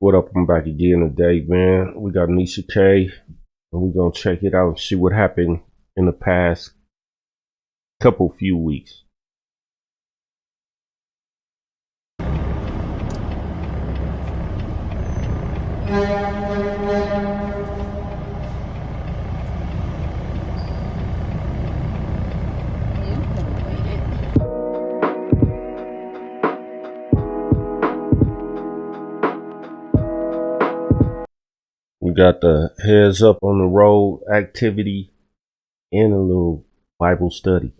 What up? I'm back again today, man. We got Niesha K, and we're gonna check it out and see what happened in the past few weeks. We got the heads up on the road activity and a little Bible study.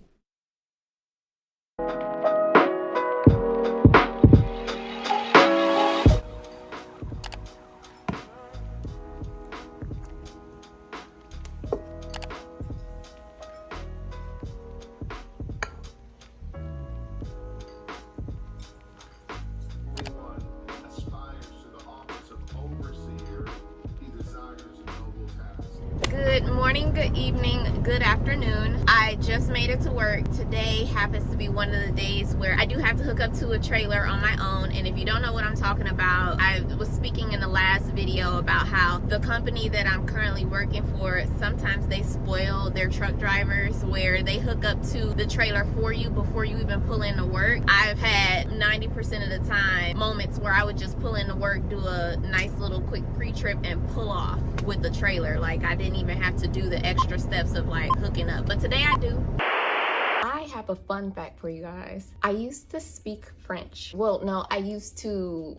Good morning, good evening, good afternoon. I just made it to work. Today happens to be one of the days where I do have to hook up to a trailer on my own. And if you don't know what I'm talking about, I was speaking in the last video about how the company that I'm currently working for, sometimes they spoil their truck drivers where they hook up to the trailer for you before you even pull in to work. I've had 90% of the time moments where I would just pull in to work, do a nice little quick pre-trip and pull off with the trailer. Like I didn't even have to do the extra steps of like hooking up, but today I do. I have a fun fact for you guys. I used to speak French. Well, no, I used to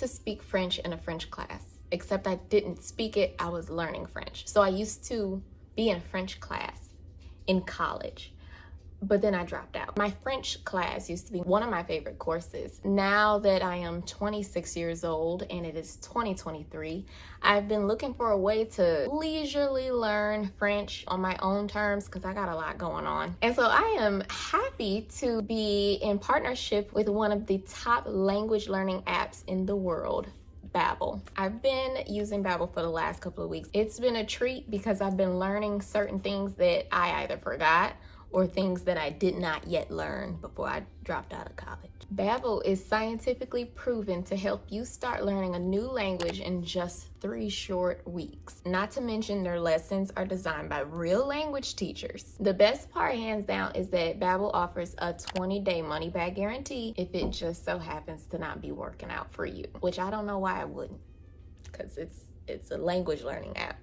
speak French in a French class, except I didn't speak it, I was learning French. So I used to be in a French class in college, but then I dropped out. My French class used to be one of my favorite courses. Now that I am 26 years old and it is 2023, I've been looking for a way to leisurely learn French on my own terms because I got a lot going on. And so I am happy to be in partnership with one of the top language learning apps in the world, Babbel. I've been using Babbel for the last couple of weeks. It's been a treat because I've been learning certain things that I either forgot or things that I did not yet learn before I dropped out of college. Babbel is scientifically proven to help you start learning a new language in just 3 short weeks. Not to mention their lessons are designed by real language teachers. The best part, hands down, is that Babbel offers a 20-day money-back guarantee if it just so happens to not be working out for you, which I don't know why I wouldn't, because it's a language learning app.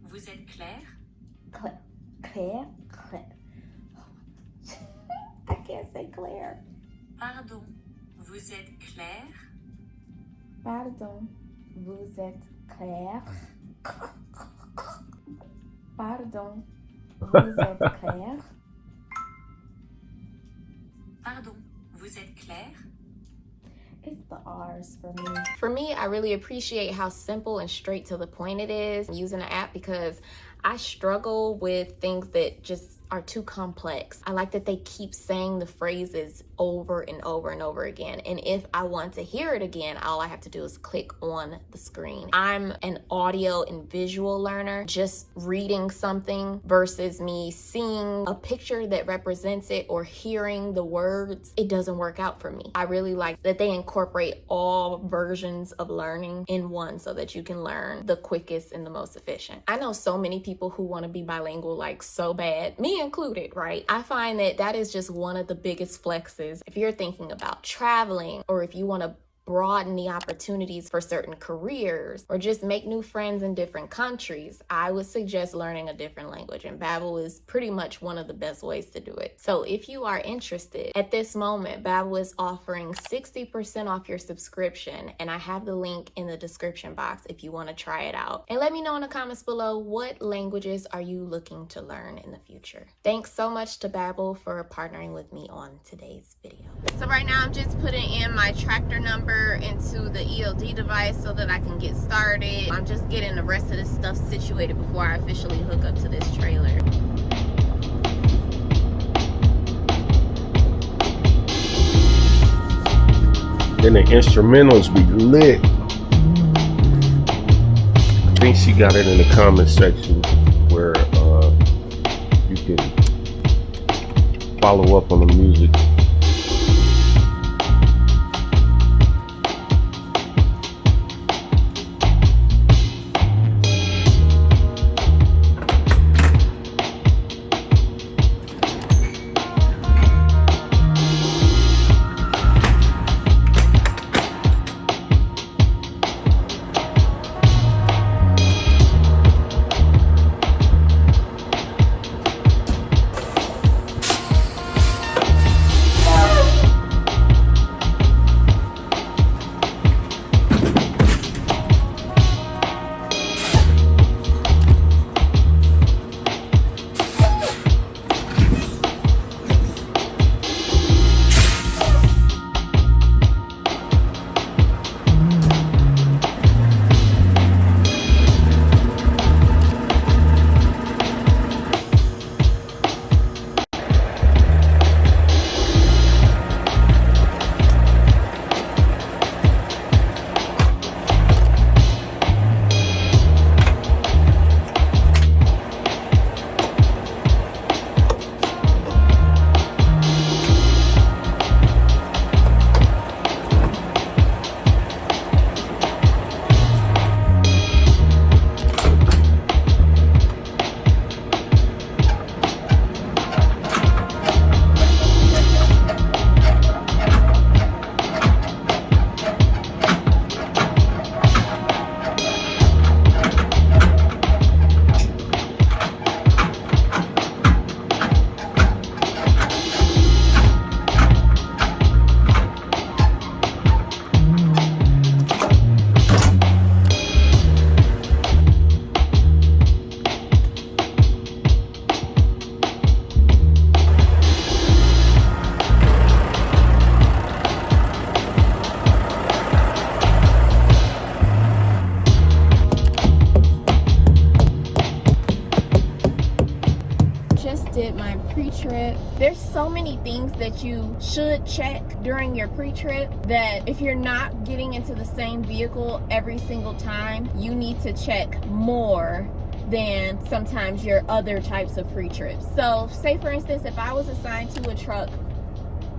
Vous êtes clair? Claire? I can't say Claire. Pardon, vous êtes clair? Pardon, vous êtes clair? Pardon, vous êtes clair? Pardon, vous êtes clair? It's the R's for me. For me, I really appreciate how simple and straight to the point it is using an app because I struggle with things that just are too complex. I like that they keep saying the phrases over and over and over again. And if I want to hear it again, all I have to do is click on the screen. I'm an audio and visual learner. Just reading something versus me seeing a picture that represents it or hearing the words, it doesn't work out for me. I really like that they incorporate all versions of learning in one so that you can learn the quickest and the most efficient. I know so many people who want to be bilingual like so bad, me included, right? I find that that is just one of the biggest flexes. If you're thinking about traveling or if you want to broaden the opportunities for certain careers or just make new friends in different countries, I would suggest learning a different language, and Babbel is pretty much one of the best ways to do it. So if you are interested, at this moment, Babbel is offering 60% off your subscription, and I have the link in the description box if you want to try it out. And let me know in the comments below, what languages are you looking to learn in the future? Thanks so much to Babbel for partnering with me on today's video. So right now I'm just putting in my tractor number into the ELD device so that I can get started. I'm just getting the rest of this stuff situated before I officially hook up to this trailer. Then the instrumentals be lit. I think she got it in the comment section where you can follow up on the music. pre-trip. There's so many things that you should check during your pre-trip that if you're not getting into the same vehicle every single time, you need to check more than sometimes your other types of pre-trips. So say for instance, if I was assigned to a truck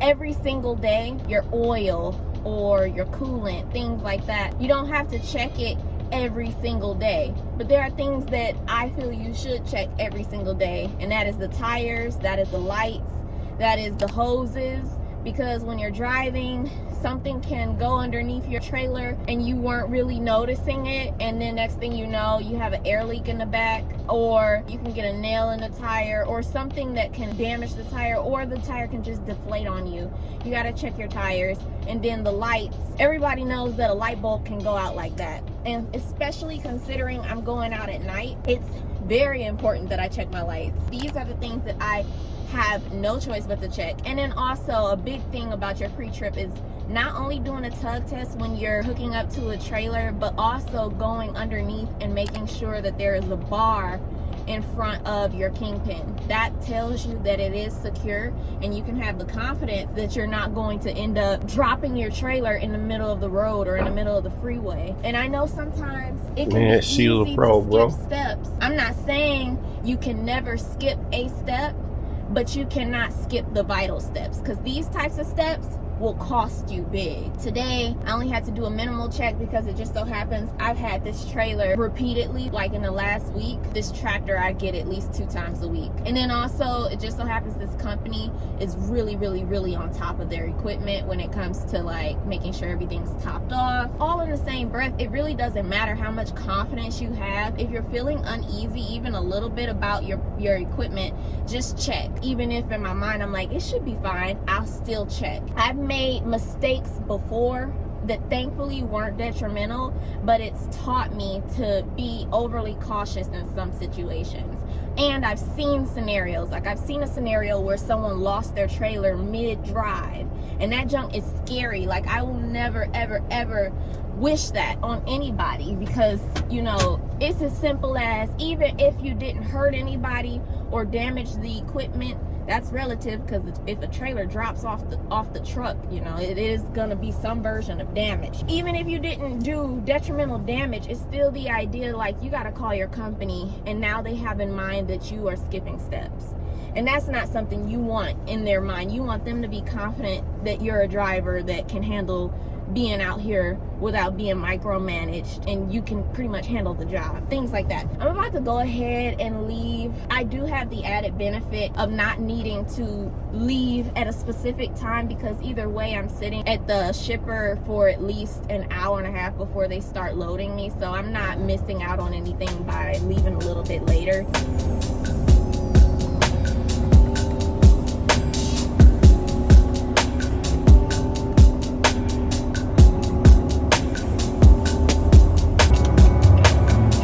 every single day, your oil or your coolant, things like that, you don't have to check it every single day. But there are things that I feel you should check every single day, and that is the tires, that is the lights, that is the hoses, because when you're driving, something can go underneath your trailer and you weren't really noticing it, and then next thing you know, you have an air leak in the back, or you can get a nail in the tire, or something that can damage the tire, or the tire can just deflate on you. You got to check your tires. And then the lights, everybody knows that a light bulb can go out like that, and especially considering I'm going out at night, it's very important that I check my lights. These are the things that I have no choice but to check. And then also a big thing about your pre-trip is not only doing a tug test when you're hooking up to a trailer, but also going underneath and making sure that there is a bar in front of your kingpin. That tells you that it is secure, and you can have the confidence that you're not going to end up dropping your trailer in the middle of the road or in the middle of the freeway. And I know sometimes it can be easy to skip steps. I'm not saying you can never skip a step, but you cannot skip the vital steps, because these types of steps will cost you big. Today, I only had to do a minimal check because it just so happens I've had this trailer repeatedly, like in the last week. This tractor I get at least 2 times a week. And then also, it just so happens this company is really, really, really on top of their equipment when it comes to like making sure everything's topped off. All in the same breath, it really doesn't matter how much confidence you have. If you're feeling uneasy even a little bit about your equipment, just check. Even if in my mind I'm like, it should be fine, I'll still check. I've made mistakes before that thankfully weren't detrimental, but it's taught me to be overly cautious in some situations. And I've seen scenarios, like I've seen a scenario where someone lost their trailer mid-drive, and that junk is scary. Like I will never, ever, ever wish that on anybody, because you know, it's as simple as, even if you didn't hurt anybody or damage the equipment, that's relative, because if a trailer drops off the truck, you know, it is gonna be some version of damage. Even if you didn't do detrimental damage, it's still the idea, like, you gotta call your company, and now they have in mind that you are skipping steps. And that's not something you want in their mind. You want them to be confident that you're a driver that can handle being out here without being micromanaged, and you can pretty much handle the job, things like that. I'm about to go ahead and leave. I do have the added benefit of not needing to leave at a specific time, because either way I'm sitting at the shipper for at least an hour and a half before they start loading me, so I'm not missing out on anything by leaving a little bit later.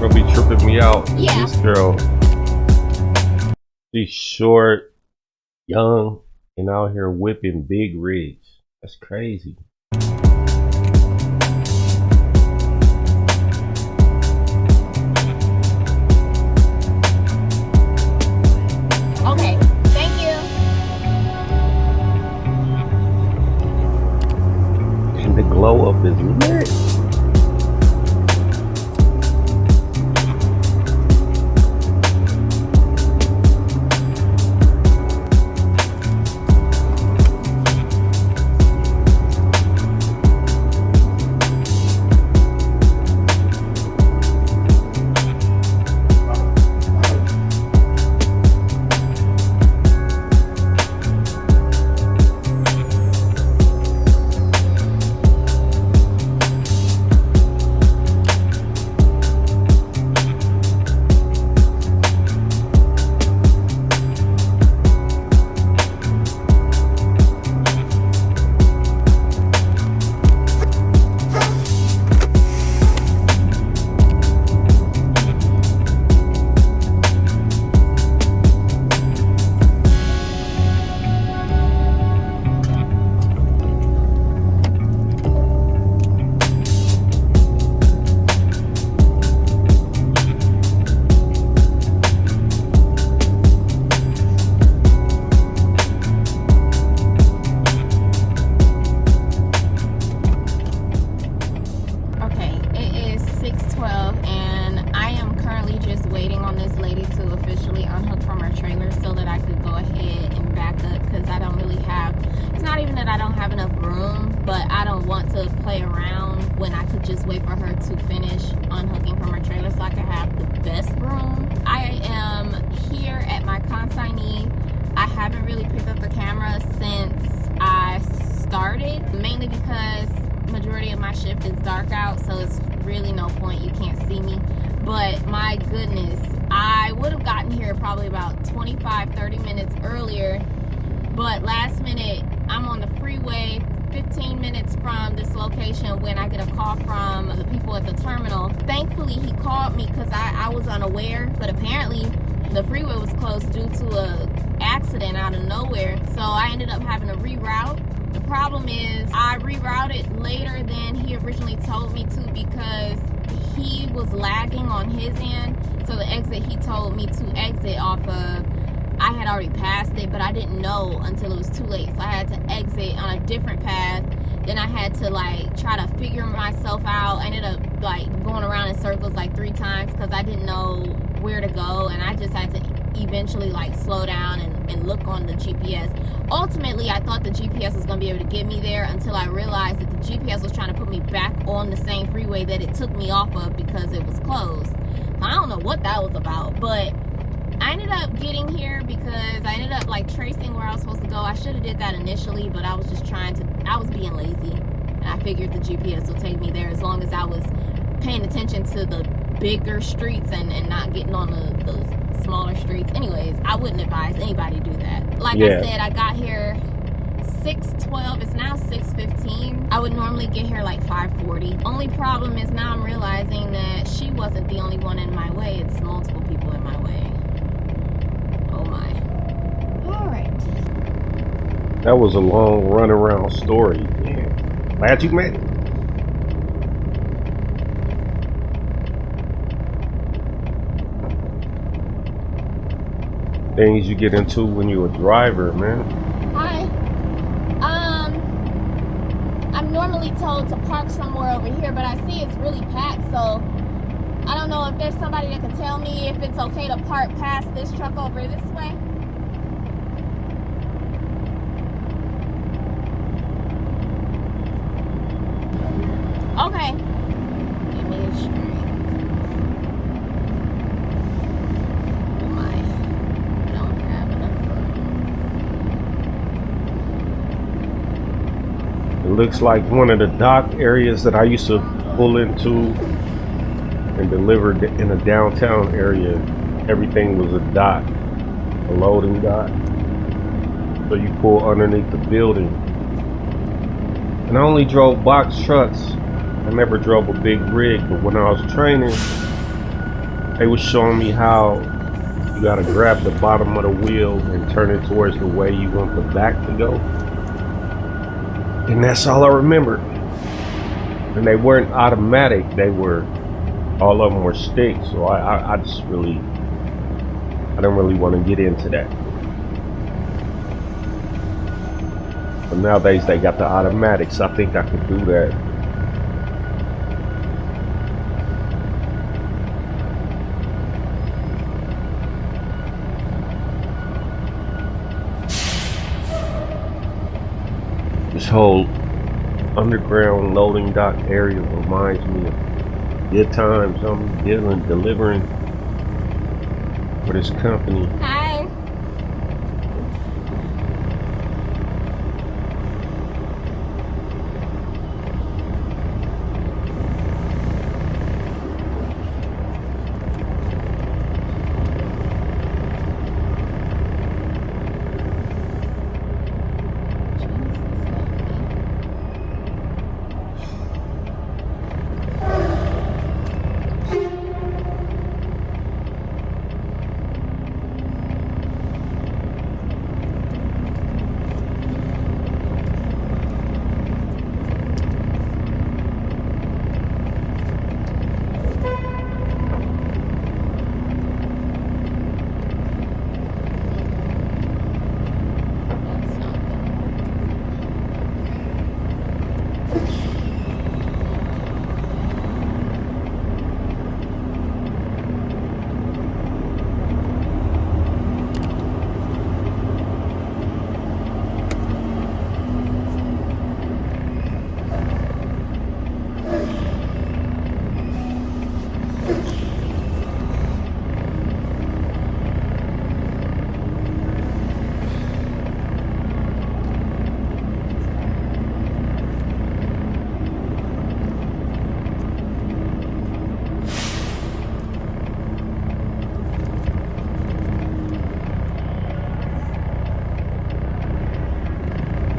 Gonna be tripping me out. Yeah. This girl, she's short, young, and out here whipping big rigs. That's crazy. Okay, thank you. And the glow up is lit. just wait for her to finish unhooking from her trailer so I can have the best room. I am here at my consignee. I haven't really picked up the camera since I started, mainly because majority of my shift is dark out, so it's really no point. You can't see me. But my goodness, I would have gotten here probably about 25-30 minutes earlier, but last minute I'm on the freeway 15 minutes from this location when I get a call from the people at the terminal. Thankfully he called me because I was unaware, but apparently the freeway was closed due to a accident out of nowhere, so I ended up having to reroute. The problem is I rerouted later than he originally told me to because he was lagging on his end. So the exit he told me to exit off of, I had already passed it, but I didn't know until it was too late. So I had to exit on a different path. Then I had to like try to figure myself out. I ended up like going around in circles like 3 times because I didn't know where to go, and I just had to eventually like slow down and look on the GPS. Ultimately, I thought the GPS was gonna be able to get me there until I realized that the GPS was trying to put me back on the same freeway that it took me off of because it was closed. So I don't know what that was about, but I ended up getting here because I ended up like tracing where I was supposed to go. I should have did that initially, but I was just I was being lazy, and I figured the GPS would take me there as long as I was paying attention to the bigger streets and not getting on the smaller streets. Anyways, I wouldn't advise anybody to do that. Like I said, I got here 6:12. It's now 6:15. I would normally get here like 5:40. Only problem is now I'm realizing that she wasn't the only one in my way. It's multiple people in my way. Oh my. All right. That was a long runaround story. Man, glad you made it. Things you get into when you're a driver, man. Hi. I'm normally told to park somewhere over here, but I see it's really packed, so I don't know if there's somebody that can tell me if it's okay to park past this truck over this way. Okay. Give me a straight. Oh my. I don't have enough room. It looks like one of the dock areas that I used to pull into and deliver in a downtown area. Everything was a dock, a loading dock. So you pull underneath the building. And I only drove box trucks. I never drove a big rig, but when I was training, they was showing me how you gotta grab the bottom of the wheel and turn it towards the way you want the back to go. And that's all I remember. And they weren't automatic, all of them were stick, so I didn't really want to get into that. But nowadays they got the automatics. I think I could do that. This whole underground loading dock area reminds me of good times I'm delivering for this company. Hi.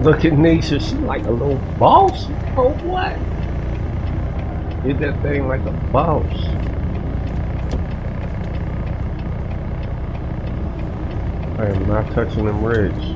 Look at Niesha, she like a little boss. Oh what? Did that thing like a boss. I am not touching them ribs.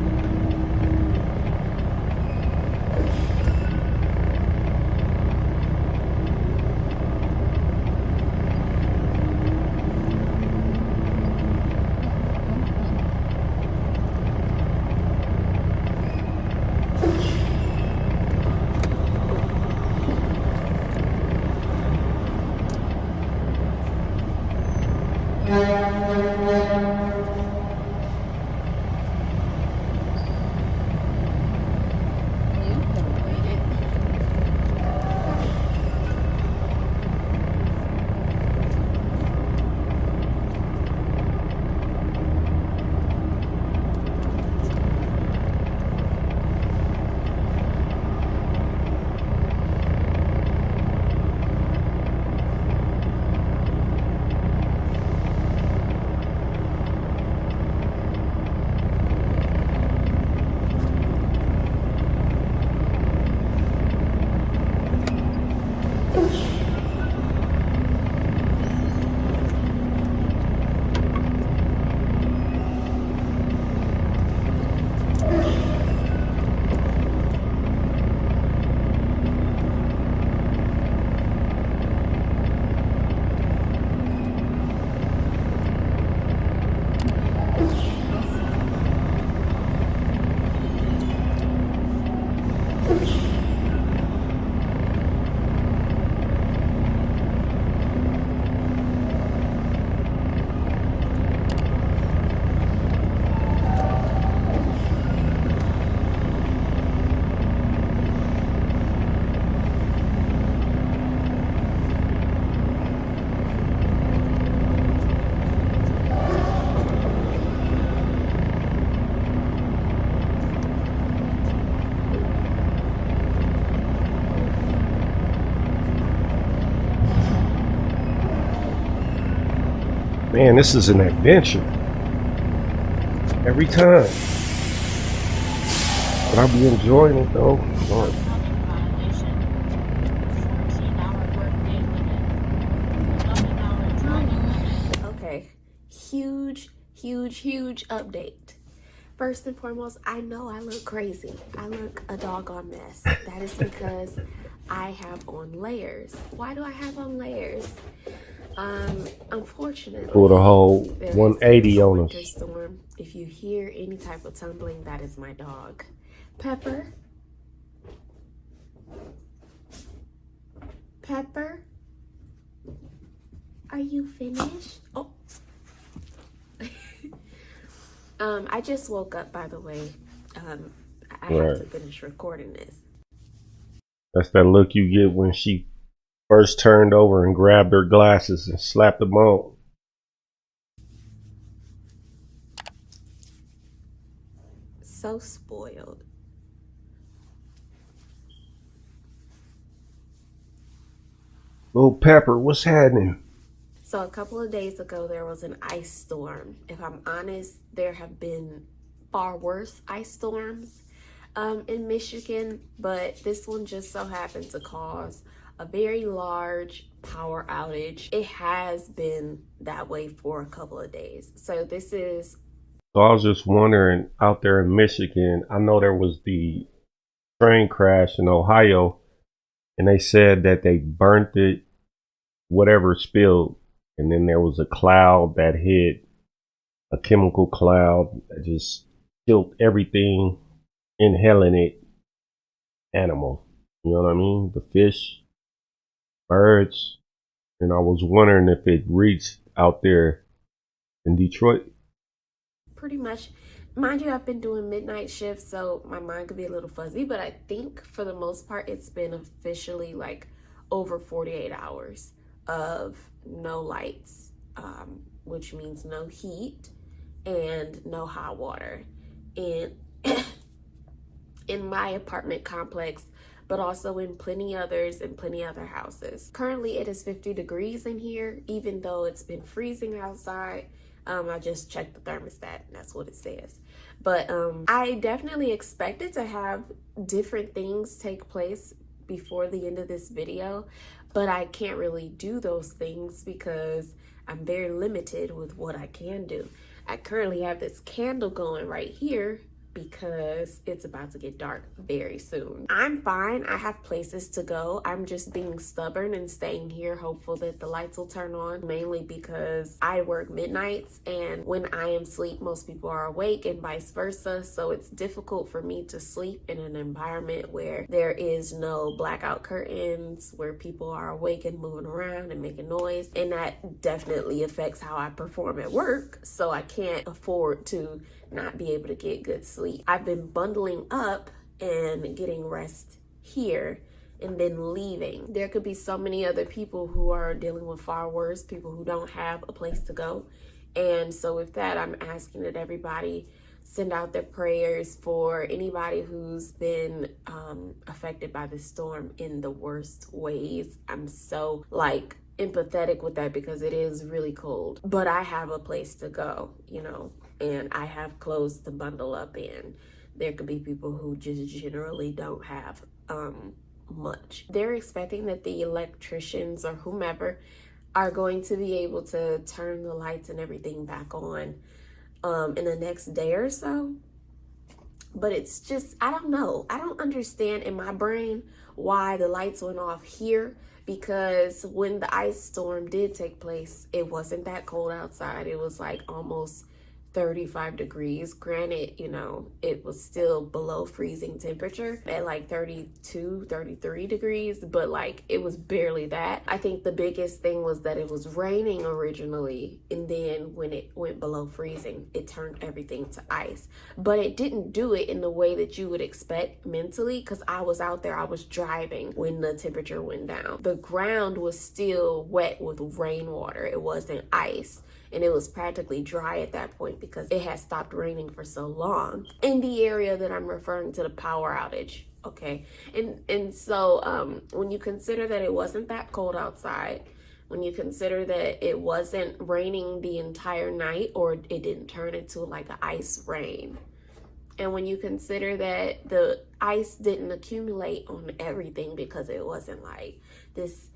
Man, this is an adventure. Every time. But I'll be enjoying it though. Lord. Okay, huge update. First and foremost, I know I look crazy. I look a doggone mess. That is because I have on layers. Why do I have on layers? Unfortunately, Pulled a whole there is 180 a on winter us. storm. If you hear any type of tumbling, that is my dog. Pepper. Pepper. Are you finished? Oh. I just woke up, by the way. I have to finish recording this. That's that look you get when she first turned over and grabbed her glasses and slapped them on. So spoiled. Little Pepper, what's happening? So a couple of days ago, there was an ice storm. If I'm honest, there have been far worse ice storms in Michigan, but this one just so happened to cause a very large power outage. It has been that way for a couple of days. So this is... So I was just wondering, out there in Michigan, I know there was the train crash in Ohio, and they said that they burnt it, whatever spilled, and then there was a cloud that hit, a chemical cloud that just killed everything inhaling it animal. You know what I mean? The fish, birds. And I was wondering if it reached out there in Detroit. Pretty much. Mind you, I've been doing midnight shifts, so my mind could be a little fuzzy, but I think for the most part, it's been officially like over 48 hours of no lights, which means no heat and no hot water. And in my apartment complex, but also in plenty others and plenty other houses. Currently, it is 50 degrees in here, even though it's been freezing outside. I just checked the thermostat and that's what it says. But I definitely expected to have different things take place before the end of this video, but I can't really do those things because I'm very limited with what I can do. I currently have this candle going right here because it's about to get dark very soon. I'm fine. I have places to go. I'm just being stubborn and staying here, hopeful that the lights will turn on, mainly because I work midnights, and when I am asleep, most people are awake and vice versa. So it's difficult for me to sleep in an environment where there is no blackout curtains, where people are awake and moving around and making noise. And that definitely affects how I perform at work. So I can't afford to not be able to get good sleep. I've been bundling up and getting rest here and then leaving. There could be so many other people who are dealing with far worse, people who don't have a place to go. And so with that, I'm asking that everybody send out their prayers for anybody who's been affected by this storm in the worst ways. I'm so empathetic with that because it is really cold, but I have a place to go, you know, and I have clothes to bundle up in. There could be people who just generally don't have much. They're expecting that the electricians or whomever are going to be able to turn the lights and everything back on in the next day or so. But it's just, I don't know. I don't understand in my brain why the lights went off here, because when the ice storm did take place, it wasn't that cold outside. It was like almost 35 degrees. Granted, you know, it was still below freezing temperature at like 32, 33 degrees, but like it was barely that. I think the biggest thing was that it was raining originally, and then when it went below freezing, it turned everything to ice. But it didn't do it in the way that you would expect mentally, because I was out there, I was driving when the temperature went down. The ground was still wet with rainwater. It wasn't ice. And it was practically dry at that point because it had stopped raining for so long in the area that I'm referring to, the power outage. Okay. And so when you consider that it wasn't that cold outside, when you consider that it wasn't raining the entire night, or it didn't turn into like an ice rain, and when you consider that the ice didn't accumulate on everything because it wasn't like this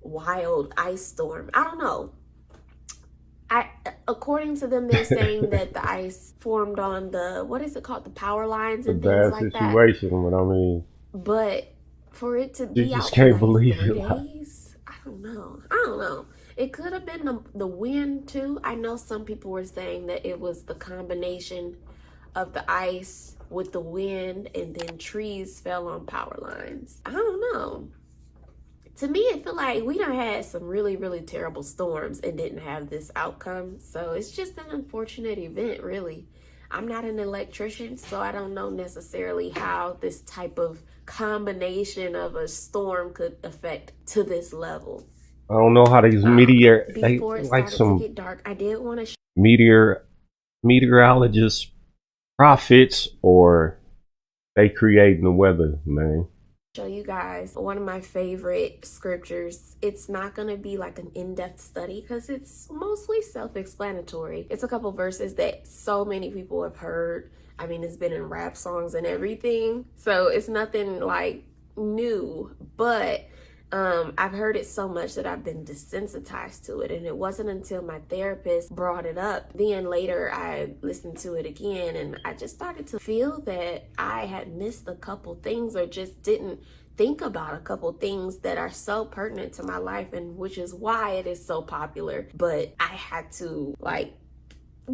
wild ice storm, I don't know. According to them, they're saying that the ice formed on the, what is it called, the power lines and things like that. Situation, but I mean, but for it to you be just out can't for like believe 3 it. days, I don't know. It could have been the wind too. I know some people were saying that it was the combination of the ice with the wind, and then trees fell on power lines. I don't know. To me, it feel like we done had some really, really terrible storms and didn't have this outcome. So it's just an unfortunate event, really. I'm not an electrician, so I don't know necessarily how this type of combination of a storm could affect to this level. I don't know how these before it started to get dark, I did want to meteorologists prophets, or they creating the weather, man. Show you guys one of my favorite scriptures. It's not going to be like an in-depth study because it's mostly self-explanatory. It's a couple verses that so many people have heard. I mean, it's been in rap songs and everything, so it's nothing like new, but I've heard it so much that I've been desensitized to it, and it wasn't until my therapist brought it up, then later I listened to it again, and I just started to feel that I had missed a couple things, or just didn't think about a couple things that are so pertinent to my life, and which is why it is so popular. But I had to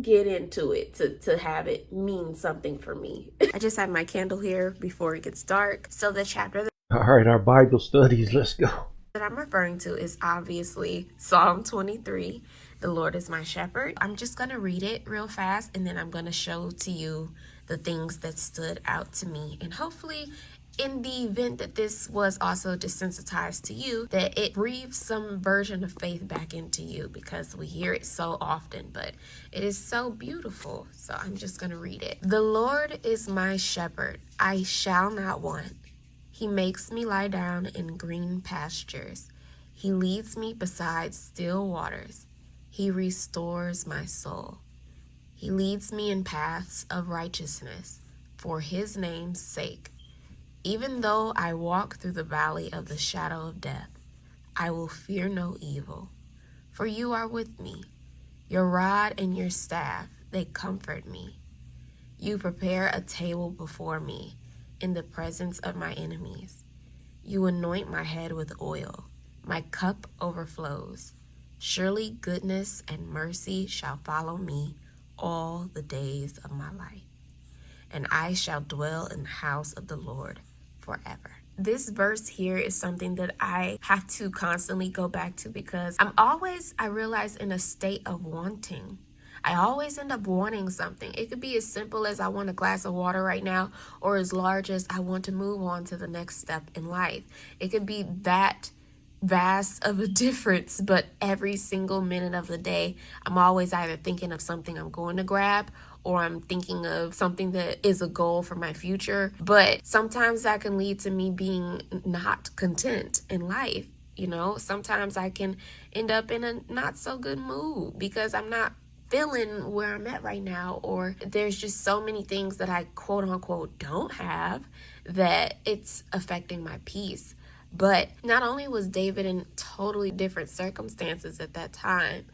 get into it to have it mean something for me. I just have my candle here before it gets dark. So the chapter All right, our Bible studies, let's go. that I'm referring to is obviously Psalm 23. The Lord is my shepherd. I'm just going to read it real fast, and then I'm going to show to you the things that stood out to me. And hopefully, in the event that this was also desensitized to you, that it breathes some version of faith back into you, because we hear it so often, but it is so beautiful. So I'm just going to read it. The Lord is my shepherd. I shall not want. He makes me lie down in green pastures. He leads me beside still waters. He restores my soul. He leads me in paths of righteousness for his name's sake. Even though I walk through the valley of the shadow of death, I will fear no evil, for you are with me. Your rod and your staff, they comfort me. You prepare a table before me in the presence of my enemies. You anoint my head with oil. My cup overflows. Surely goodness and mercy shall follow me all the days of my life, and I shall dwell in the house of the Lord forever. This verse here is something that I have to constantly go back to because I realize, in a state of wanting. I always end up wanting something. It could be as simple as I want a glass of water right now, or as large as I want to move on to the next step in life. It could be that vast of a difference, but every single minute of the day, I'm always either thinking of something I'm going to grab, or I'm thinking of something that is a goal for my future. But sometimes that can lead to me being not content in life. You know, sometimes I can end up in a not so good mood because I'm not feeling where I'm at right now, or there's just so many things that I quote unquote don't have that it's affecting my peace. But not only was David in totally different circumstances at that time,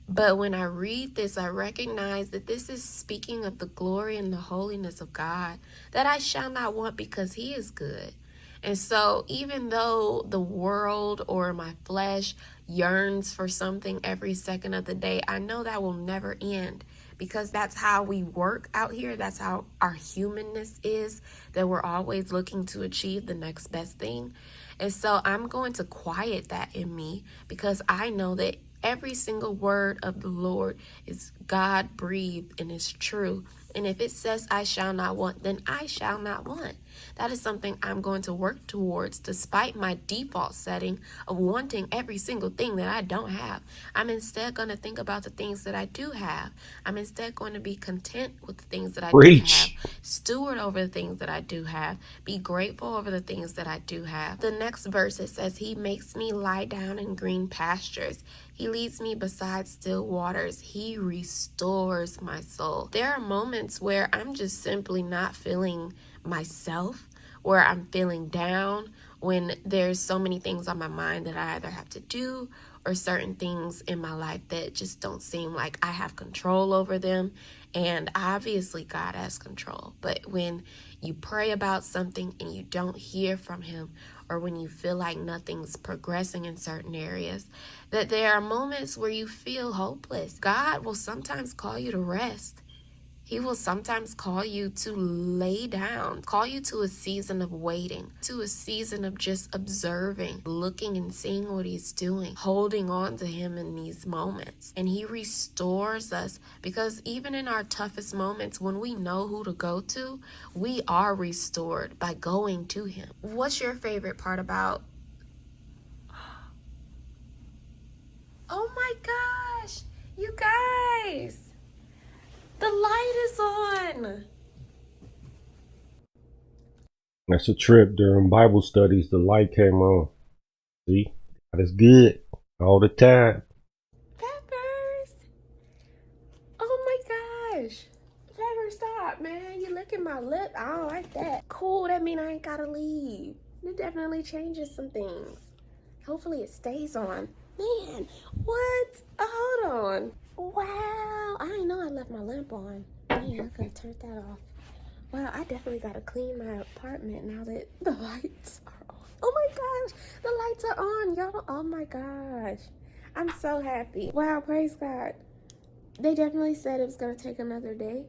but when I read this, I recognize that this is speaking of the glory and the holiness of God, that I shall not want because he is good. And so even though the world or my flesh yearns for something every second of the day, I know that will never end, because that's how we work out here. That's how our humanness is, that we're always looking to achieve the next best thing. And so I'm going to quiet that in me, because I know that every single word of the Lord is God breathed and is true. And if it says I shall not want, then I shall not want. That is something I'm going to work towards, despite my default setting of wanting every single thing that I don't have. I'm instead going to think about the things that I do have. I'm instead going to be content with the things that I do have, steward over the things that I do have, be grateful over the things that I do have. The next verse, it says, he makes me lie down in green pastures. He leads me beside still waters. He restores my soul. There are moments where I'm just simply not feeling myself, where I'm feeling down, when there's so many things on my mind that I either have to do, or certain things in my life that just don't seem like I have control over them. And obviously God has control. But when you pray about something and you don't hear from him, or when you feel like nothing's progressing in certain areas, that there are moments where you feel hopeless. God will sometimes call you to rest. He will sometimes call you to lay down, call you to a season of waiting, to a season of just observing, looking and seeing what he's doing, holding on to him in these moments. And he restores us, because even in our toughest moments, when we know who to go to, we are restored by going to him. What's your favorite part about? Oh my gosh, you guys! The light is on. That's a trip. During Bible studies, the light came on. See? That is good. All the time. Peppers. Oh my gosh. Peppers, stop, man. You licking my lip. I don't like that. Cool, that mean I ain't gotta leave. It definitely changes some things. Hopefully it stays on. Man, what? Hold on. Wow, I didn't know I left my lamp on. Man, I could have turned that off. Wow, I definitely gotta clean my apartment now that the lights are on. Oh my gosh, the lights are on, y'all. Oh my gosh, I'm so happy. Wow, praise God. They definitely said it was gonna take another day,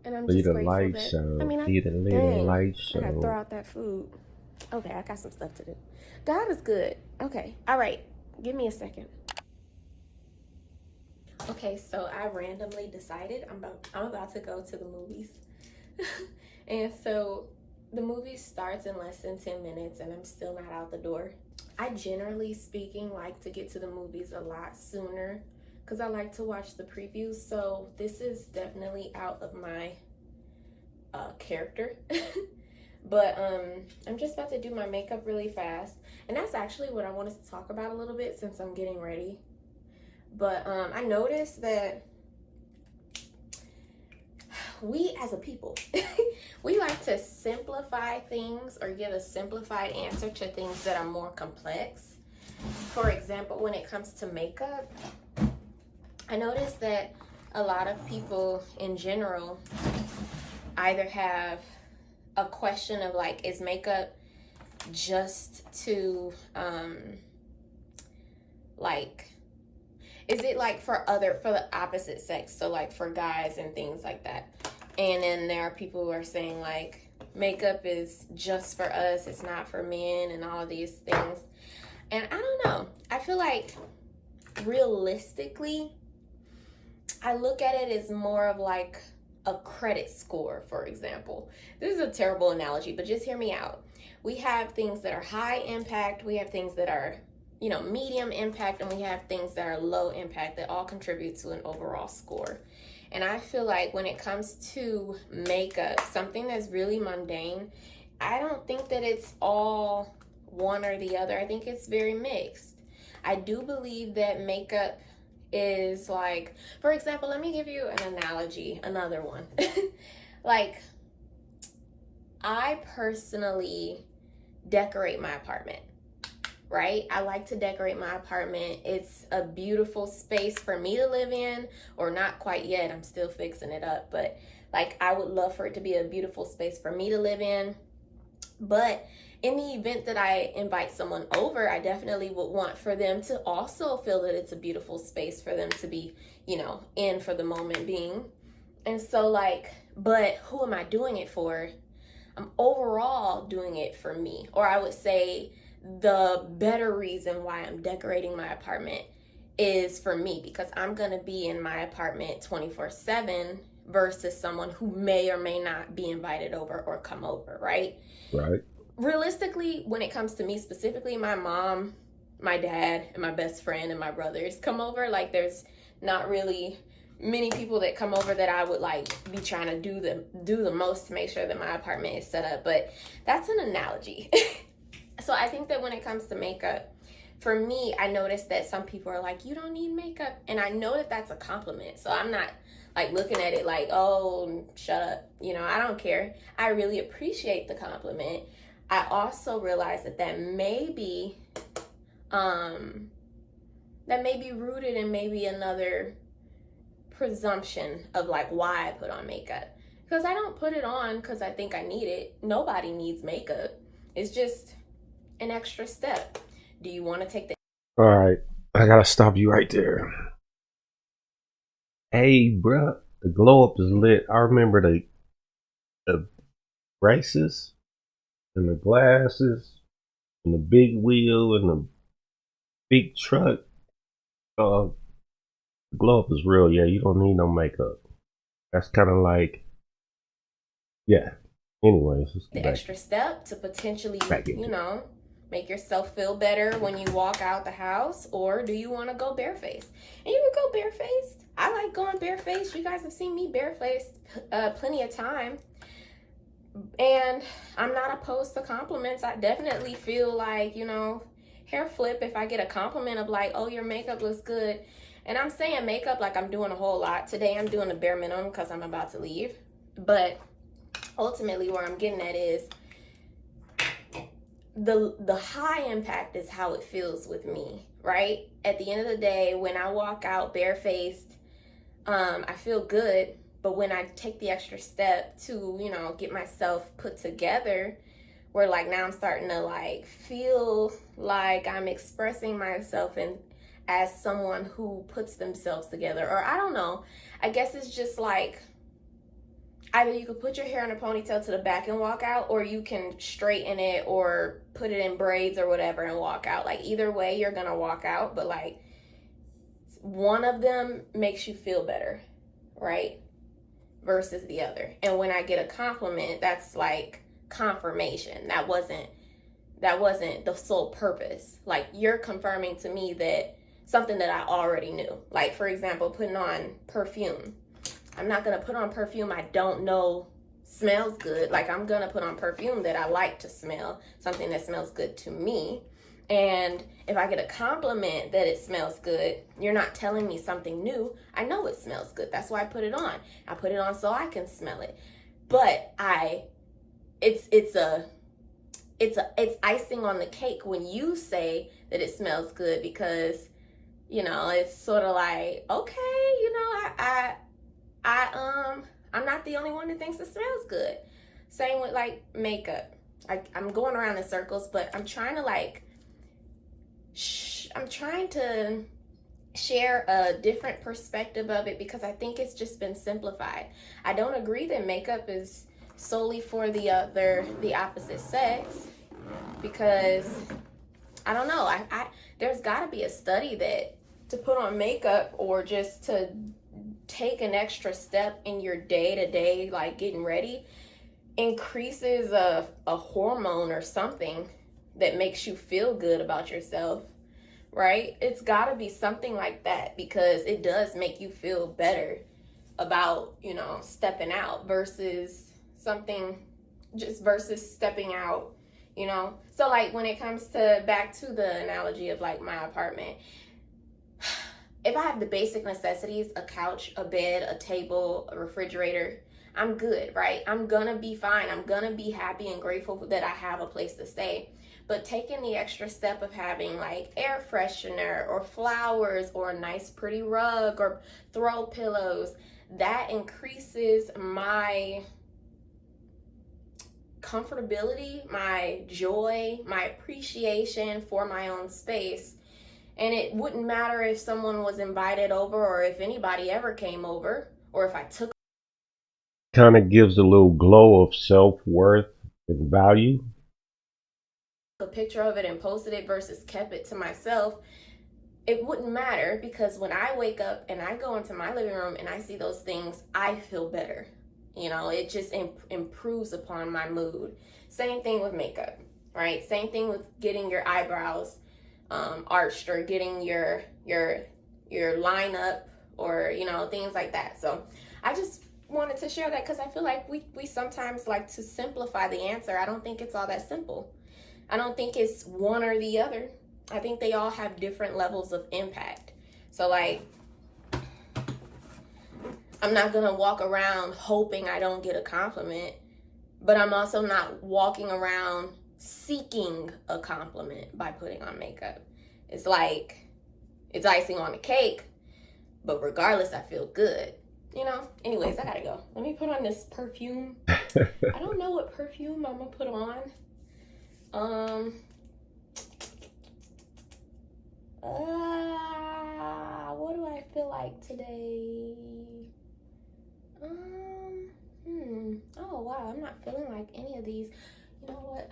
and I'm just grateful light that. show. I mean, See the little light show. I gotta throw out that food. Okay, I got some stuff to do. God is good. Okay, all right. Give me a second. Okay, so I randomly decided I'm about to go to the movies. And so the movie starts in less than 10 minutes and I'm still not out the door. I generally speaking like to get to the movies a lot sooner because I like to watch the previews. So this is definitely out of my character. But I'm just about to do my makeup really fast. And that's actually what I wanted to talk about a little bit since I'm getting ready. But I noticed that we as a people, we like to simplify things or give a simplified answer to things that are more complex. For example, when it comes to makeup, I noticed that a lot of people in general either have a question of like, is makeup just to like, is it like for the opposite sex, so like for guys and things like that? And then there are people who are saying like makeup is just for us, it's not for men, and all of these things. And I don't know, I feel like realistically, I look at it as more of like a credit score, for example. This is a terrible analogy, but just hear me out. We have things that are high impact, we have things that are, you know, medium impact, and we have things that are low impact that all contribute to an overall score. And I feel like when it comes to makeup, something that's really mundane, I don't think that it's all one or the other. I think it's very mixed. I do believe that makeup is like, for example, let me give you an analogy, another one. Like, I personally decorate my apartment, right? I like to decorate my apartment. It's a beautiful space for me to live in, or not quite yet. I'm still fixing it up, but like, I would love for it to be a beautiful space for me to live in. But in the event that I invite someone over, I definitely would want for them to also feel that it's a beautiful space for them to be, you know, in for the moment being. And so like, but who am I doing it for? I'm overall doing it for me. Or I would say the better reason why I'm decorating my apartment is for me, because I'm going to be in my apartment 24/7 versus someone who may or may not be invited over or come over, right? Right. Realistically, when it comes to me specifically, my mom, my dad, and my best friend and my brothers come over. Like, there's not really many people that come over that I would like be trying to do the most to make sure that my apartment is set up. But that's an analogy. So I think that when it comes to makeup, for me, I noticed that some people are like, you don't need makeup. And I know that that's a compliment. So I'm not like looking at it like, oh, shut up. You know, I don't care. I really appreciate the compliment. I also realize that may be rooted in maybe another presumption of like why I put on makeup. Because I don't put it on because I think I need it. Nobody needs makeup. It's just an extra step. Do you want to take the... All right, I gotta stop you right there. Hey, bruh, the glow up is lit. I remember the braces and the glasses and the big wheel and the big truck. The glow up is real. Yeah, you don't need no makeup. That's kind of like, yeah. Anyways, let's get the back. extra step to potentially, Back in. you know, make yourself feel better when you walk out the house? Or do you want to go barefaced? And you would go barefaced. I like going barefaced. You guys have seen me barefaced plenty of time. And I'm not opposed to compliments. I definitely feel like, you know, hair flip if I get a compliment of like, oh, your makeup looks good. And I'm saying makeup like I'm doing a whole lot. Today I'm doing a bare minimum because I'm about to leave. But ultimately where I'm getting at is the high impact is how it feels with me, right? At the end of the day, when I walk out barefaced, I feel good. But when I take the extra step to, you know, get myself put together, where like now I'm starting to like feel like I'm expressing myself and as someone who puts themselves together. Or I don't know, I guess it's just like, either you could put your hair in a ponytail to the back and walk out, or you can straighten it or put it in braids or whatever and walk out. Like either way, you're gonna walk out, but like one of them makes you feel better, right? Versus the other. And when I get a compliment, that's like confirmation. That wasn't the sole purpose. Like you're confirming to me that something that I already knew. Like for example, putting on perfume. I'm not gonna put on perfume I don't know smells good. Like I'm gonna put on perfume that I like to smell, something that smells good to me. And if I get a compliment that it smells good, you're not telling me something new. I know it smells good. That's why I put it on. I put it on so I can smell it. But it's icing on the cake when you say that it smells good, because, you know, it's sort of like, okay, you know, I'm not the only one that thinks it smells good. Same with like makeup. I'm going around in circles, but I'm trying to share a different perspective of it, because I think it's just been simplified. I don't agree that makeup is solely for the opposite sex, because I don't know. I there's got to be a study that to put on makeup, or just to take an extra step in your day-to-day, like getting ready, increases a hormone or something that makes you feel good about yourself, right? It's got to be something like that, because it does make you feel better about, you know, stepping out versus stepping out, you know? So like when it comes to, back to the analogy of like my apartment, if I have the basic necessities, a couch, a bed, a table, a refrigerator, I'm good, right? I'm gonna be fine. I'm gonna be happy and grateful that I have a place to stay. But taking the extra step of having like air freshener or flowers or a nice pretty rug or throw pillows, that increases my comfortability, my joy, my appreciation for my own space. And it wouldn't matter if someone was invited over, or if anybody ever came over, or if I took Kind of gives a little glow of self-worth and value. a picture of it and posted it versus kept it to myself. It wouldn't matter, because when I wake up and I go into my living room and I see those things, I feel better. You know, it just improves upon my mood. Same thing with makeup, right? Same thing with getting your eyebrows arched, or getting your line up, or, you know, things like that. So I just wanted to share that, because I feel like we sometimes like to simplify the answer. I don't think it's all that simple. I don't think it's one or the other. I think they all have different levels of impact. So like, I'm not gonna walk around hoping I don't get a compliment, but I'm also not walking around seeking a compliment by putting on makeup. It's like, it's icing on the cake, but regardless, I feel good, you know? Anyways, I gotta go. Let me put on this perfume. I don't know what perfume I'm gonna put on. What do I feel like today? Oh wow, I'm not feeling like any of these. You know what?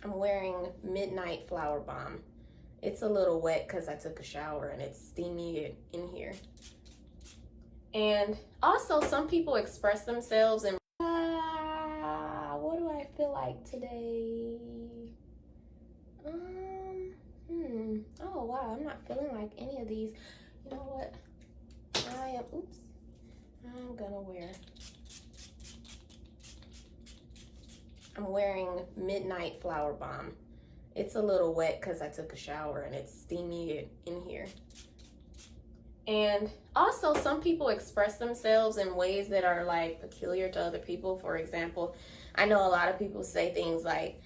I'm wearing Midnight Flower Bomb. It's a little wet because I took a shower and it's steamy in here. And also, some people express themselves in what do I feel like today? Oh wow, I'm not feeling like any of these. You know what? I'm wearing Midnight Flower Bomb. It's a little wet because I took a shower and it's steamy in here. And also, some people express themselves in ways that are like peculiar to other people. For example, I know a lot of people say things like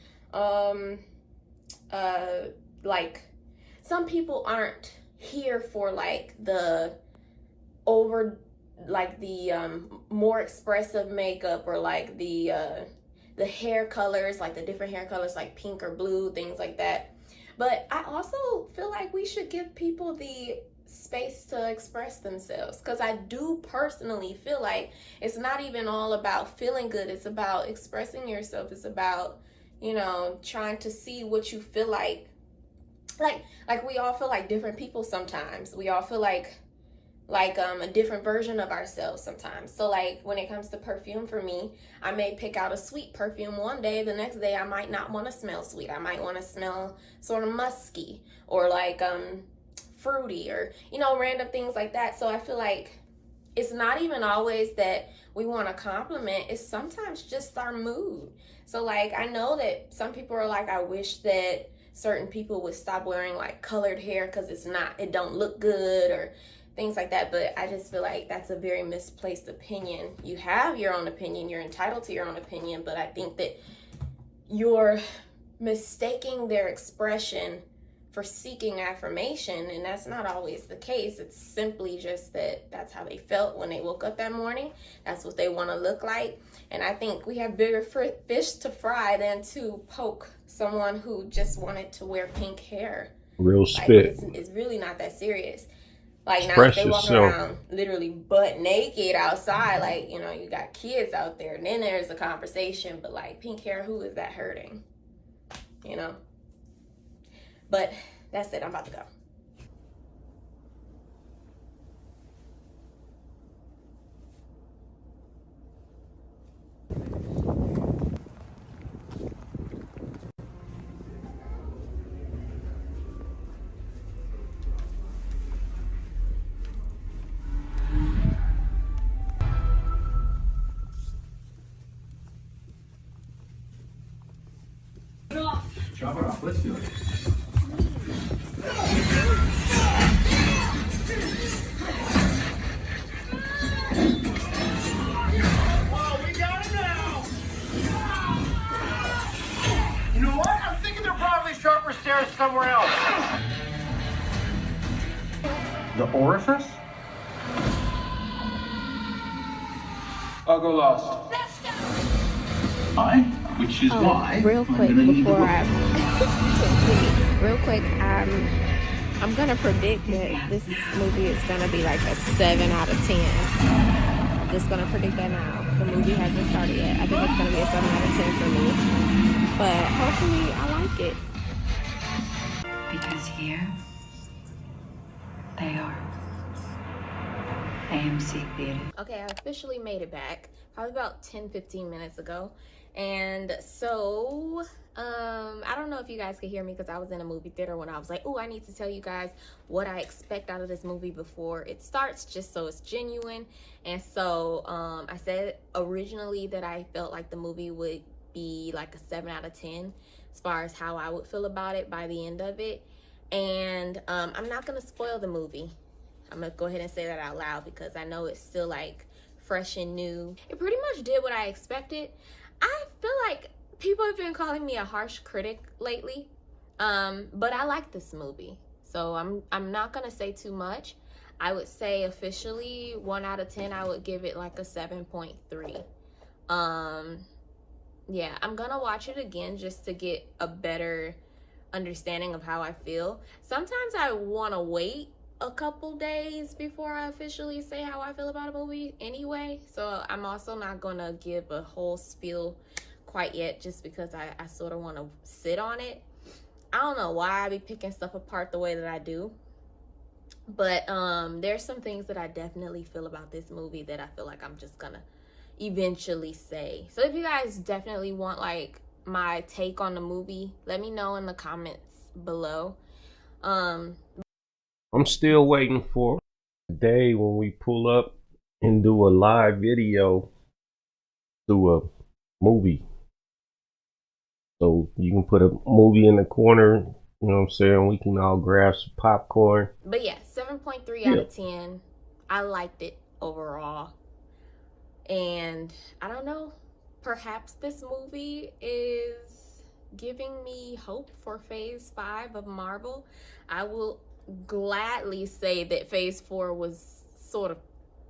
some people aren't here for like the more expressive makeup, or like the hair colors, like the different hair colors, like pink or blue, things like that. But I also feel like we should give people the space to express themselves, because I do personally feel like it's not even all about feeling good. It's about expressing yourself. It's about, you know, trying to see what you feel like we all feel like different people sometimes. We all feel like a different version of ourselves sometimes. So like when it comes to perfume, for me, I may pick out a sweet perfume one day. The next day I might not want to smell sweet. I might want to smell sort of musky, or like fruity, or, you know, random things like that. So I feel like it's not even always that we want a compliment. It's sometimes just our mood. So like, I know that some people are like, I wish that certain people would stop wearing like colored hair because it don't look good or things like that. But I just feel like that's a very misplaced opinion. You have your own opinion, you're entitled to your own opinion, but I think that you're mistaking their expression for seeking affirmation, and that's not always the case. It's simply just that that's how they felt when they woke up that morning. That's what they want to look like. And I think we have bigger fish to fry than to poke someone who just wanted to wear pink hair. Real spit. Like, it's really not that serious. Like, now Express if they walk yourself. around literally butt naked outside, like, you know, you got kids out there, and then there's a conversation. But like, pink hair, who is that hurting? You know? But that's it. I'm about to go. Chop it off. Let's do it. Whoa, we got him now! You know what? I'm thinking there are probably sharper stairs somewhere else. The orifice? I'll go lost. Which is why Real quick, I'm gonna need before the I real quick, I'm gonna predict that this movie is gonna be like a 7 out of 10. Just gonna predict that now. The movie hasn't started yet. I think it's gonna be a 7 out of 10 for me. But hopefully I like it. Because here, they are. AMC Theater. Okay, I officially made it back probably about 10-15 minutes ago. And so I don't know if you guys could hear me because I was in a movie theater when I was like, oh, I need to tell you guys what I expect out of this movie before it starts, just so it's genuine. And so I said originally that I felt like the movie would be like a 7 out of 10 as far as how I would feel about it by the end of it. And I'm not gonna spoil the movie. I'm gonna go ahead and say that out loud because I know it's still like fresh and new. It pretty much did what I expected. I feel like people have been calling me a harsh critic lately, but I like this movie, so I'm not gonna say too much. I would say officially 1 out of 10. I would give it like a 7.3. Yeah, I'm gonna watch it again just to get a better understanding of how I feel. Sometimes I want to wait a couple days before I officially say how I feel about a movie anyway, so I'm also not gonna give a whole spiel quite yet just because I sort of want to sit on it. I don't know why I be picking stuff apart the way that I do, but there's some things that I definitely feel about this movie that I feel like I'm just gonna eventually say. So if you guys definitely want like my take on the movie, let me know in the comments below. I'm still waiting for the day when we pull up and do a live video through a movie. So you can put a movie in the corner, you know what I'm saying? We can all grab some popcorn. But yeah, 7.3 out of 10. I liked it overall. And I don't know, perhaps this movie is giving me hope for phase 5 of Marvel. I will gladly say that phase 4 was sort of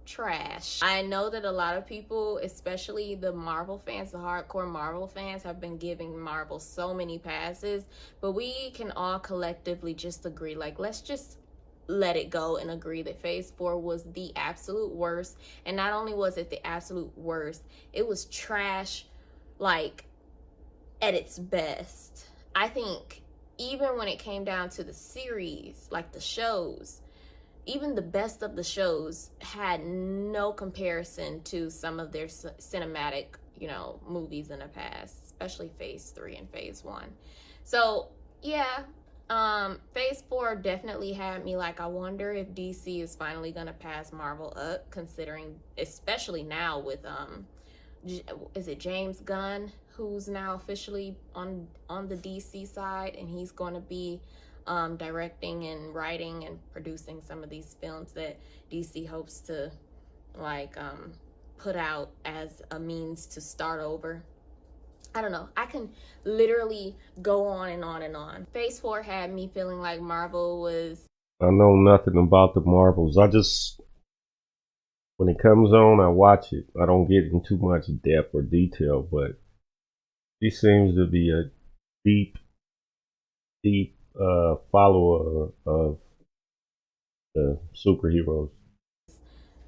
trash. I know that a lot of people, especially the Marvel fans, the hardcore Marvel fans, have been giving Marvel so many passes, but we can all collectively just agree, like, let's just let it go and agree that phase 4 was the absolute worst. And not only was it the absolute worst, it was trash, like, at its best. I think even when it came down to the series, like the shows, even the best of the shows had no comparison to some of their cinematic, you know, movies in the past, especially phase 3 and phase 1. So yeah, Phase 4 definitely had me like, I wonder if DC is finally gonna pass Marvel up, considering, especially now with is it James Gunn, who's now officially on the DC side, and he's going to be directing and writing and producing some of these films that DC hopes to like put out as a means to start over. I don't know. I can literally go on and on and on. Phase 4 had me feeling like Marvel was... I know nothing about the Marvels. I just, when it comes on, I watch it. I don't get in too much depth or detail, but she seems to be a deep follower of the superheroes.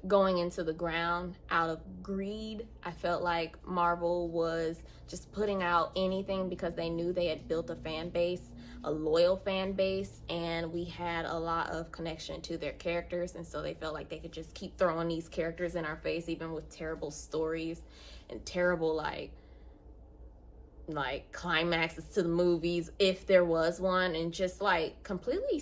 going into the ground out of greed. I felt like Marvel was just putting out anything because they knew they had built a fan base, a loyal fan base, and we had a lot of connection to their characters, and so they felt like they could just keep throwing these characters in our face, even with terrible stories and terrible like climaxes to the movies, if there was one, and just like completely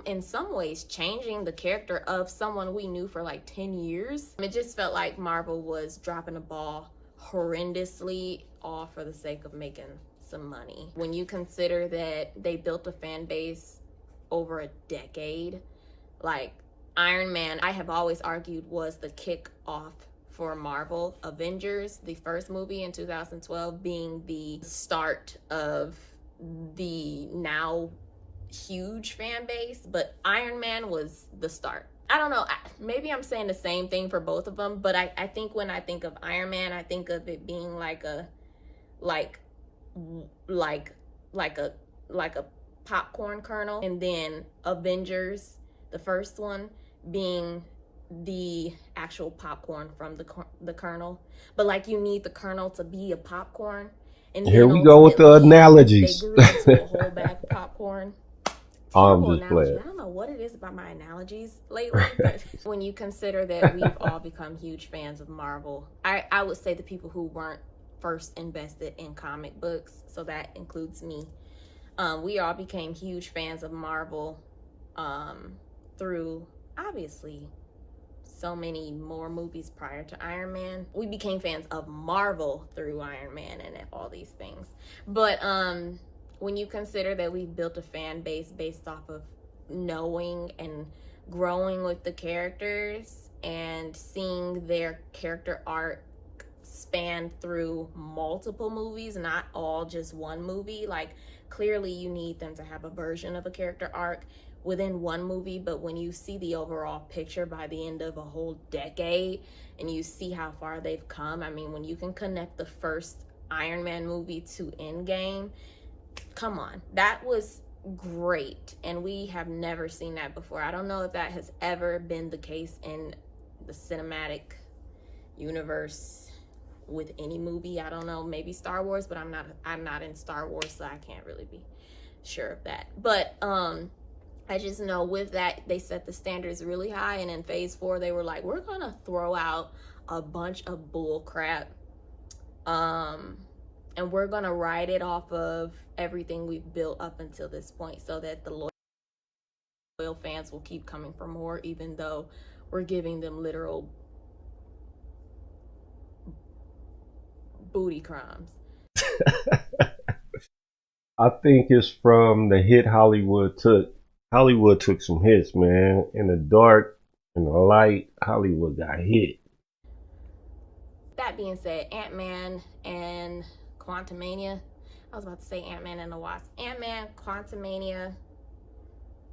in some ways changing the character of someone we knew for like 10 years. It just felt like Marvel was dropping a ball horrendously, all for the sake of making some money. When you consider that they built a fan base over a decade, like Iron Man, I have always argued, was the kick-off for Marvel. Avengers, the first movie in 2012, being the start of the now huge fan base, but Iron Man was the start. I don't know, maybe I'm saying the same thing for both of them, but I think when I think of Iron Man, I think of it being like a popcorn kernel, and then Avengers, the first one, being the actual popcorn from the kernel. But like, you need the kernel to be a popcorn, and here then we go with the ultimately analogies. they grew into a whole bag of popcorn. I'm Terrible just analogy. playing. I don't know what it is about my analogies lately, but when you consider that we've all become huge fans of Marvel, I would say the people who weren't first invested in comic books, so that includes me, we all became huge fans of Marvel through, obviously, so many more movies prior to Iron Man. We became fans of Marvel through Iron Man and all these things. But when you consider that we've built a fan base based off of knowing and growing with the characters and seeing their character arc span through multiple movies, not all just one movie. Like, clearly you need them to have a version of a character arc within one movie, but when you see the overall picture by the end of a whole decade and you see how far they've come, I mean, when you can connect the first Iron Man movie to Endgame, come on, that was great, and we have never seen that before. I don't know if that has ever been the case in the cinematic universe with any movie. I don't know, maybe Star Wars, but I'm not in Star Wars, so I can't really be sure of that. But I just know with that, they set the standards really high, and in phase 4 they were like, we're gonna throw out a bunch of bull crap, and we're gonna ride it off of everything we've built up until this point, so that the loyal fans will keep coming for more, even though we're giving them literal booty crumbs. I think it's from the hit Hollywood took. Hollywood took some hits, man. In the dark, in the light, Hollywood got hit. That being said, Ant-Man and Quantumania. I was about to say Ant-Man and the Wasp. Ant-Man, Quantumania.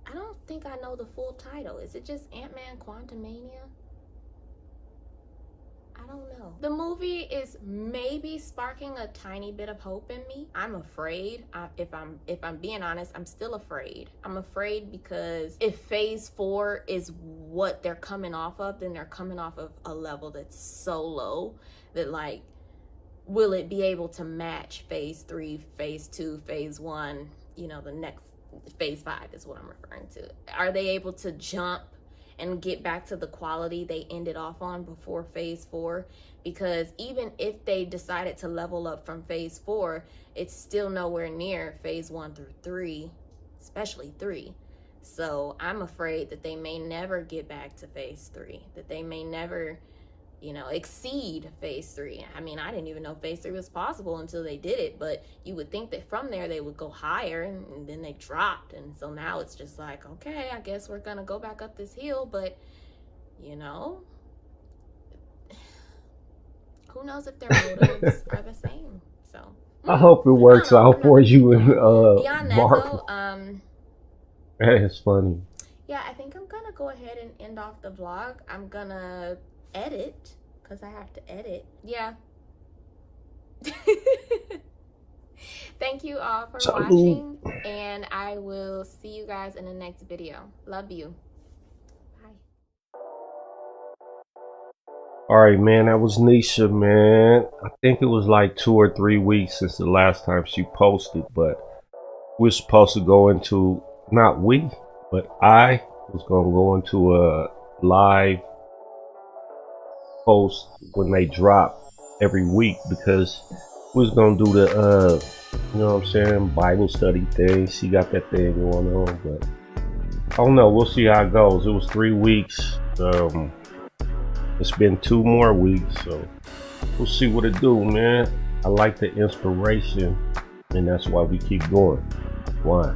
I don't think I know the full title. Is it just Ant-Man, Quantumania? I don't know. The movie is maybe sparking a tiny bit of hope in me. I'm afraid. If I'm being honest, I'm still afraid. I'm afraid because if phase 4 is what they're coming off of, then they're coming off of a level that's so low that, like, will it be able to match phase 3, phase 2, phase 1, you know, the next phase 5 is what I'm referring to. Are they able to jump and get back to the quality they ended off on before phase 4? Because even if they decided to level up from phase 4, it's still nowhere near phase 1 through 3. especially 3. So I'm afraid that they may never get back to phase 3, that they may never, you know, exceed phase 3. I mean, I didn't even know phase 3 was possible until they did it, but you would think that from there they would go higher, and then they dropped. And so now it's just like, okay, I guess we're gonna go back up this hill, but you know, who knows if their motives are the same. So I hope it works out for you and beyond that Mark. though, That is funny. yeah, I think I'm gonna go ahead and end off the vlog. I'm gonna edit, because I have to edit. Yeah. Thank you all for watching, and I will see you guys in the next video. Love you. Bye. All right, man, that was Niesha, man. I think it was like 2 or 3 weeks since the last time she posted, but we're supposed to go into, not we, but I was going to go into a live post when they drop every week, because we was going to do the, you know what I'm saying, Bible study thing. She got that thing going on, but I don't know. We'll see how it goes. It was 3 weeks. It's been 2 more weeks, so we'll see what it do, man. I like the inspiration, and that's why we keep going. Why?